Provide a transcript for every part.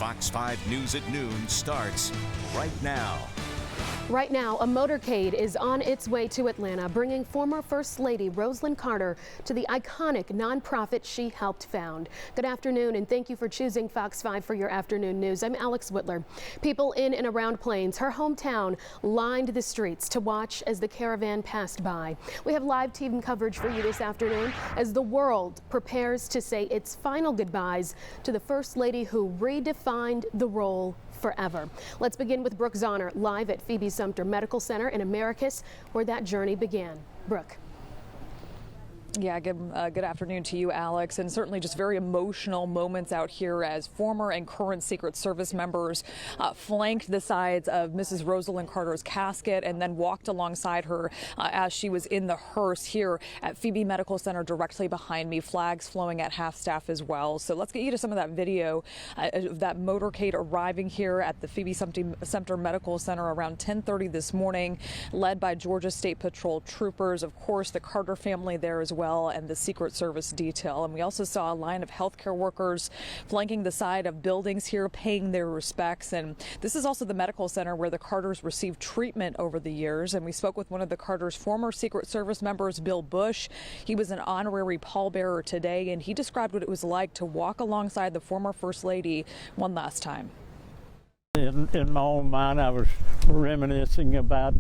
Fox 5 News at noon starts right now. Right now, a motorcade is on its way to Atlanta, bringing former First Lady Rosalynn Carter to the iconic nonprofit she helped found. Good afternoon, and thank you for choosing Fox 5 for your afternoon news. I'm Alex Whitler. People in and around Plains, her hometown, lined the streets to watch as the caravan passed by. We have live team coverage for you this afternoon as the world prepares to say its final goodbyes to the First Lady who redefined the role forever. Let's begin with Brooke Zahner live at Phoebe Sumter Medical Center in Americus, where that journey began. Brooke. Yeah, good afternoon to you, Alex, and certainly just very emotional moments out here as former and current Secret Service members flanked the sides of Mrs. Rosalynn Carter's casket and then walked alongside her as she was in the hearse here at Phoebe Medical Center directly behind me, flags flowing at half staff as well. So let's get you to some of that video of that motorcade arriving here at the Phoebe Sumter Medical Center around 10:30 this morning, led by Georgia State Patrol troopers, of course, the Carter family there as well, and the Secret Service detail. And we also saw a line of healthcare workers flanking the side of buildings here, paying their respects. And this is also the medical center where the Carters received treatment over the years. And we spoke with one of the Carters' former Secret Service members, Bill Bush. He was an honorary pallbearer today, and he described what it was like to walk alongside the former First Lady one last time. In my own mind, I was reminiscing about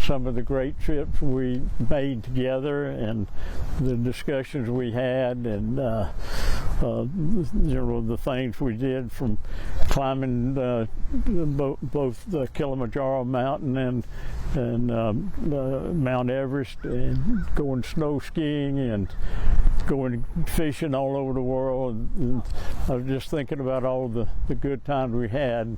some of the great trips we made together and the discussions we had, and the things we did, from climbing both the Kilimanjaro mountain and Mount Everest, and going snow skiing and going fishing all over the world. And I was just thinking about all the good times we had.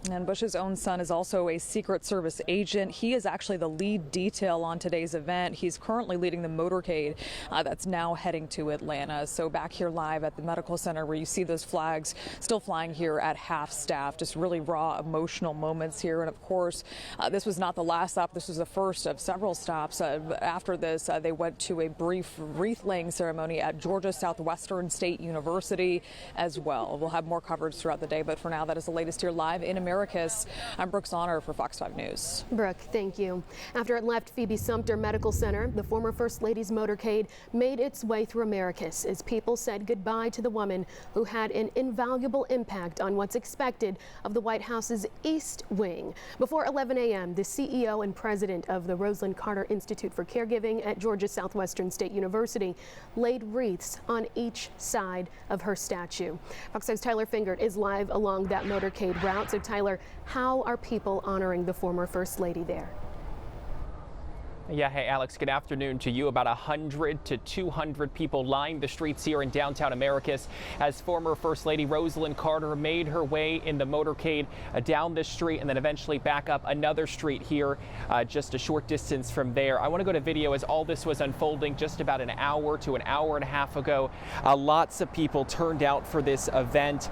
And Bush's own son is also a Secret Service agent. He is actually the lead detail on today's event. He's currently leading the motorcade that's now heading to Atlanta. So back here live at the medical center, where you see those flags still flying here at half staff, just really raw emotional moments here. And of course, this was not the last stop. This was the first of several stops. After this, they went to a brief wreath laying ceremony at Georgia Southwestern State University as well. We'll have more coverage throughout the day, but for now, that is the latest here live in Americus. I'm Brooke Zahner for Fox 5 News. Brooke, thank you. After it left Phoebe Sumter Medical Center, the former First Lady's motorcade made its way through Americus as people said goodbye to the woman who had an invaluable impact on what's expected of the White House's East Wing. Before 11 a.m., the CEO and president of the Rosalynn Carter Institute for Caregiving at Georgia Southwestern State University laid wreaths on each side of her statue. Fox 5's Tyler Fingert is live along that motorcade route. So Tyler, how are people honoring the former First Lady there? Yeah, hey Alex, good afternoon to you. About 100 to 200 people lined the streets here in downtown Americus as former First Lady Rosalynn Carter made her way in the motorcade down this street and then eventually back up another street here just a short distance from there. I want to go to video as all this was unfolding just about an hour to an hour and a half ago. Lots of people turned out for this event.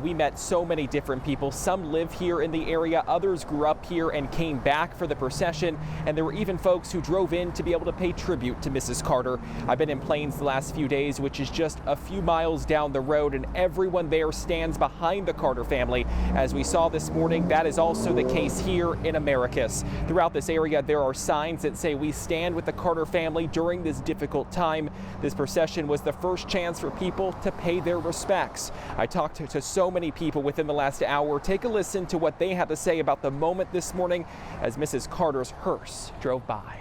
We met so many different people. Some live here in the area, others grew up here and came back for the procession, and there were even folks who drove in to be able to pay tribute to Mrs. Carter. I've been in Plains the last few days, which is just a few miles down the road, and everyone there stands behind the Carter family. As we saw this morning, that is also the case here in Americus. Throughout this area, there are signs that say we stand with the Carter family during this difficult time. This procession was the first chance for people to pay their respects. I talked to so many people within the last hour. Take a listen to what they had to say about the moment this morning as Mrs. Carter's hearse drove by.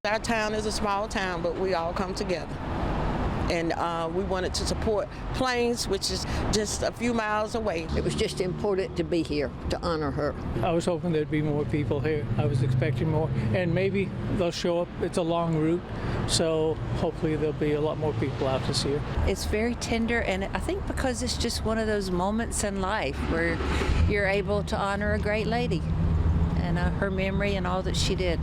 Our town is a small town, but we all come together. And we wanted to support Plains, which is just a few miles away. It was just important to be here to honor her. I was hoping there'd be more people here. I was expecting more, and maybe they'll show up. It's a long route, so hopefully there'll be a lot more people out this year. It's very tender, and I think because it's just one of those moments in life where you're able to honor a great lady and her memory and all that she did.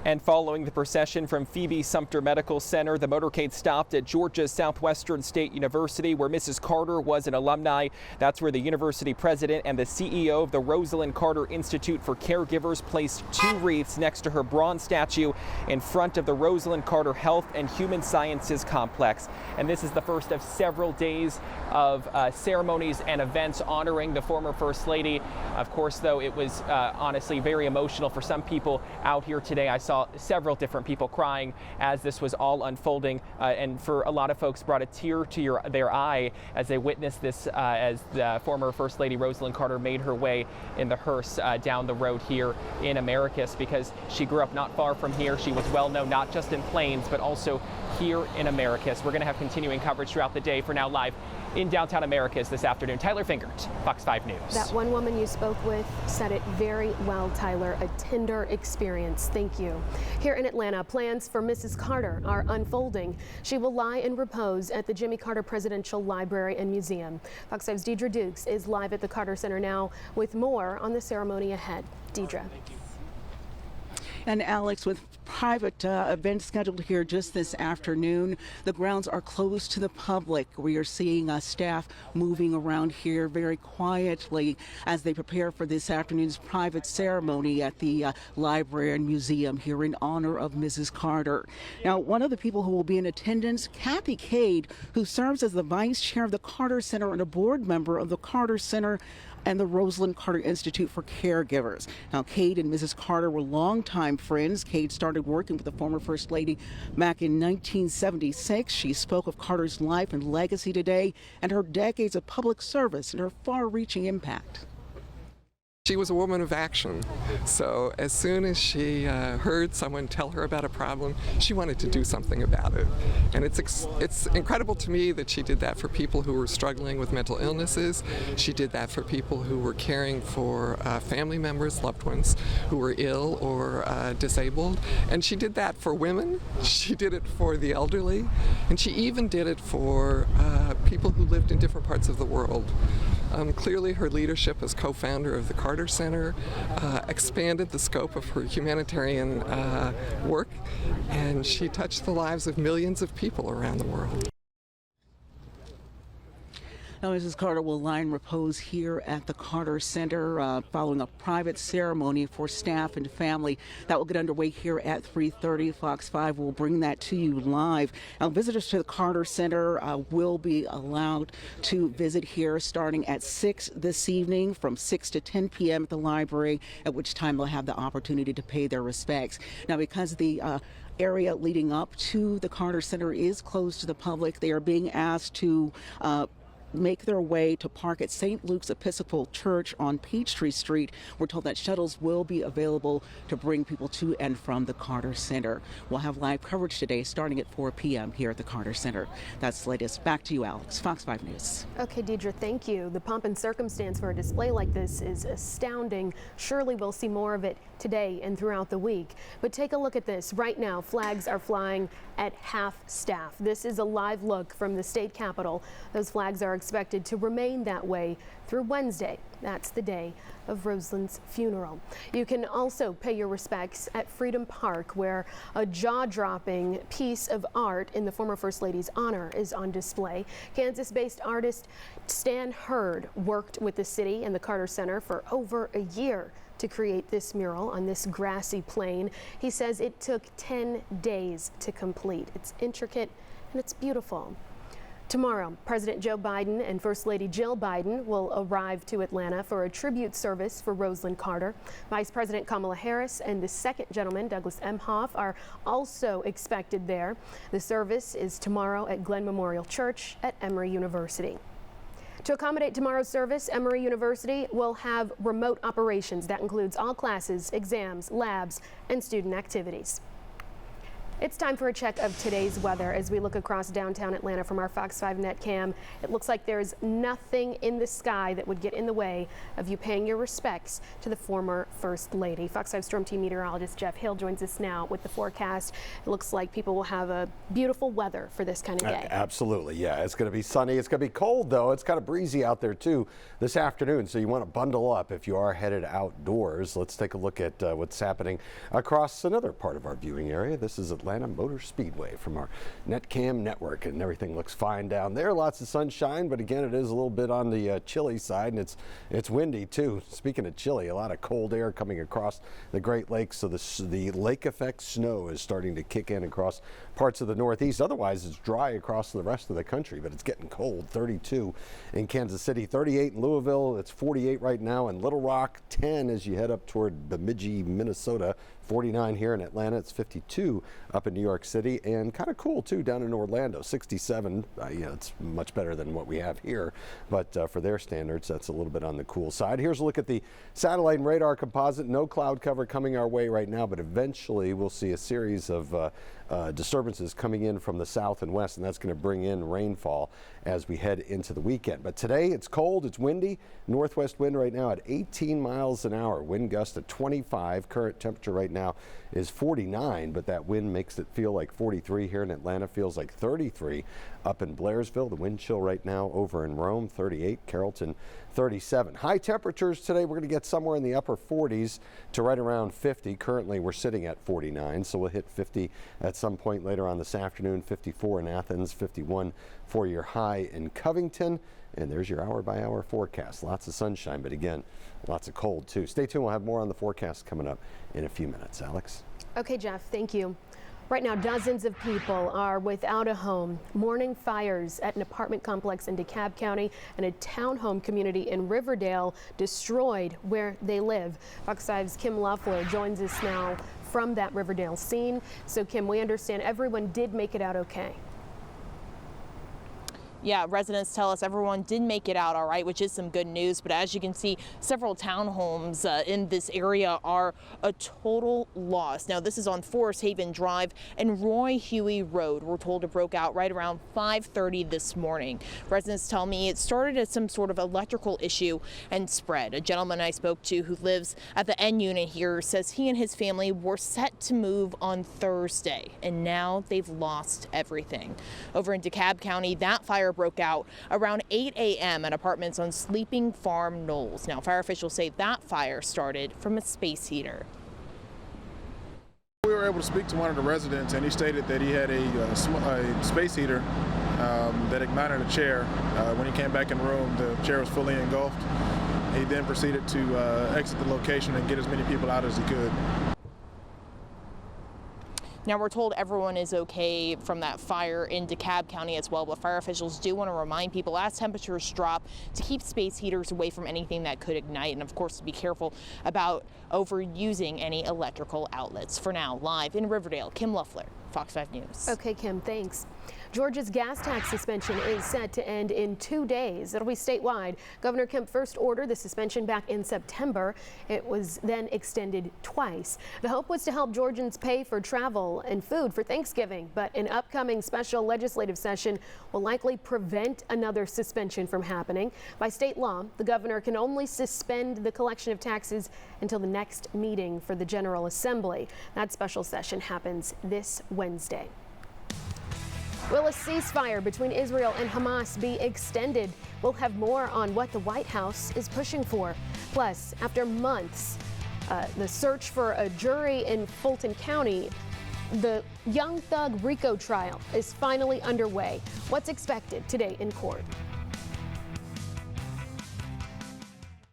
And following the procession from Phoebe Sumter Medical Center, the motorcade stopped at Georgia's Southwestern State University, where Mrs. Carter was an alumni. That's where the university president and the CEO of the Rosalynn Carter Institute for Caregivers placed 2 wreaths next to her bronze statue in front of the Rosalynn Carter Health and Human Sciences Complex. And this is the first of several days of ceremonies and events honoring the former First Lady. Of course, though, it was honestly very emotional for some people out here today. I saw several different people crying as this was all unfolding, and for a lot of folks brought a tear to their eye as they witnessed this as the former First Lady Rosalynn Carter made her way in the hearse down the road here in Americus, because she grew up not far from here. She was well known not just in Plains but also here in Americus. We're going to have continuing coverage throughout the day. For now, live in downtown Americus this afternoon, Tyler Fingert, Fox 5 News. That one woman you spoke with said it very well, Tyler. A tender experience. Thank you. Here in Atlanta, plans for Mrs. Carter are unfolding. She will lie in repose at the Jimmy Carter Presidential Library and Museum. Fox 5's Deidre Dukes is live at the Carter Center now with more on the ceremony ahead. Deidre. And Alex, with private events scheduled here just this afternoon, the grounds are closed to the public. We are seeing staff moving around here very quietly as they prepare for this afternoon's private ceremony at the library and museum here in honor of Mrs. Carter. Now, one of the people who will be in attendance, Kathy Cade, who serves as the vice chair of the Carter Center and a board member of the Carter Center and the Rosalynn Carter Institute for Caregivers. Now, Cade and Mrs. Carter were longtime friends. Cade started working with the former First Lady back in 1976. She spoke of Carter's life and legacy today and her decades of public service and her far-reaching impact. She was a woman of action, so as soon as she heard someone tell her about a problem, she wanted to do something about it. And it's incredible to me that she did that for people who were struggling with mental illnesses. She did that for people who were caring for family members, loved ones who were ill or disabled. And she did that for women. She did it for the elderly. And she even did it for people who lived in different parts of the world. Clearly, her leadership as co-founder of the Carter Center expanded the scope of her humanitarian work, and she touched the lives of millions of people around the world. Now, Mrs. Carter will lie in repose here at the Carter Center following a private ceremony for staff and family. That will get underway here at 3:30. Fox 5 will bring that to you live. Now, visitors to the Carter Center will be allowed to visit here starting at 6 this evening from 6 to 10 p.m. at the library, at which time they'll have the opportunity to pay their respects. Now, because the area leading up to the Carter Center is closed to the public, they are being asked to make their way to park at St. Luke's Episcopal Church on Peachtree Street. We're told that shuttles will be available to bring people to and from the Carter Center. We'll have live coverage today starting at 4 p.m. here at the Carter Center. That's the latest. Back to you, Alex. Fox 5 News. Okay, Deidre, thank you. The pomp and circumstance for a display like this is astounding. Surely we'll see more of it today and throughout the week. But take a look at this. Right now, flags are flying at half staff. This is a live look from the state capitol. Those flags are expected to remain that way through Wednesday. That's the day of Rosalynn's funeral. You can also pay your respects at Freedom Park, where a jaw-dropping piece of art in the former First Lady's honor is on display. Kansas-based artist Stan Hurd worked with the city and the Carter Center for over a year to create this mural on this grassy plain. He says it took 10 days to complete. It's intricate and it's beautiful. Tomorrow, President Joe Biden and First Lady Jill Biden will arrive to Atlanta for a tribute service for Rosalynn Carter. Vice President Kamala Harris and the second gentleman, Douglas Emhoff, are also expected there. The service is tomorrow at Glenn Memorial Church at Emory University. To accommodate tomorrow's service, Emory University will have remote operations. That includes all classes, exams, labs, and student activities. It's time for a check of today's weather as we look across downtown Atlanta from our Fox 5 Net Cam. It looks like there's nothing in the sky that would get in the way of you paying your respects to the former First Lady. Fox 5 Storm Team meteorologist Jeff Hill joins us now with the forecast. It looks like people will have a beautiful weather for this kind of day. Absolutely, yeah. It's going to be sunny. It's going to be cold, though. It's kind of breezy out there, too, this afternoon, so you want to bundle up if you are headed outdoors. Let's take a look at what's happening across another part of our viewing area. This is Atlanta Motor Speedway from our NetCam network, and everything looks fine down there. Lots of sunshine, but again, it is a little bit on the chilly side, and it's windy too. Speaking of chilly, a lot of cold air coming across the Great Lakes, so the lake effect snow is starting to kick in across parts of the Northeast. Otherwise, it's dry across the rest of the country, but it's getting cold. 32 in Kansas City, 38 in Louisville. It's 48 right now in Little Rock, 10 as you head up toward Bemidji, Minnesota. 49 here in Atlanta. It's 52 up in New York City, and kind of cool too down in Orlando. 67. It's much better than what we have here, but for their standards, that's a little bit on the cool side. Here's a look at the satellite and radar composite. No cloud cover coming our way right now, but eventually we'll see a series of disturbances coming in from the south and west, and that's going to bring in rainfall as we head into the weekend. But today it's cold, it's windy. Northwest wind right now at 18 miles an hour. Wind gust at 25. Current temperature right now is 49, but that wind makes it feel like 43 here in Atlanta. Feels like 33 up in Blairsville. The wind chill right now over in Rome, 38. Carrollton, 37. High temperatures today, we're going to get somewhere in the upper 40s to right around 50. Currently, we're sitting at 49, so we'll hit 50 at some point later on this afternoon. 54 in Athens, 51 for your high in Covington. And there's your hour-by-hour forecast. Lots of sunshine, but again, lots of cold, too. Stay tuned. We'll have more on the forecast coming up in a few minutes. Alex? Okay, Jeff, thank you. Right now, dozens of people are without a home, mourning fires at an apartment complex in DeKalb County and a townhome community in Riverdale destroyed where they live. Fox 5's Kim Loeffler joins us now from that Riverdale scene. So, Kim, we understand everyone did make it out okay. Yeah, residents tell us everyone did make it out all right, which is some good news. But as you can see, several townhomes in this area are a total loss. Now, this is on Forest Haven Drive and Roy Huey Road. We're told it broke out right around 5:30 this morning. Residents tell me it started as some sort of electrical issue and spread. A gentleman I spoke to who lives at the N unit here says he and his family were set to move on Thursday, and now they've lost everything. Over in DeKalb County, that fire broke out around 8 a.m. at apartments on Sleeping Farm Knolls. Now, fire officials say that fire started from a space heater. We were able to speak to one of the residents, and he stated that he had a space heater that ignited a chair. When he came back in the room, the chair was fully engulfed. He then proceeded to exit the location and get as many people out as he could. Now, we're told everyone is okay from that fire in DeKalb County as well, but fire officials do want to remind people as temperatures drop to keep space heaters away from anything that could ignite, and of course to be careful about overusing any electrical outlets. For now, live in Riverdale, Kim Loeffler, Fox 5 News. Okay, Kim, thanks. Georgia's gas tax suspension is set to end in 2 days. It'll be statewide. Governor Kemp first ordered the suspension back in September. It was then extended twice. The hope was to help Georgians pay for travel and food for Thanksgiving, but an upcoming special legislative session will likely prevent another suspension from happening. By state law, the governor can only suspend the collection of taxes until the next meeting for the General Assembly. That special session happens this Wednesday. Will a ceasefire between Israel and Hamas be extended? We'll have more on what the White House is pushing for. Plus, after months, the search for a jury in Fulton County, the young thug RICO trial is finally underway. What's expected today in court?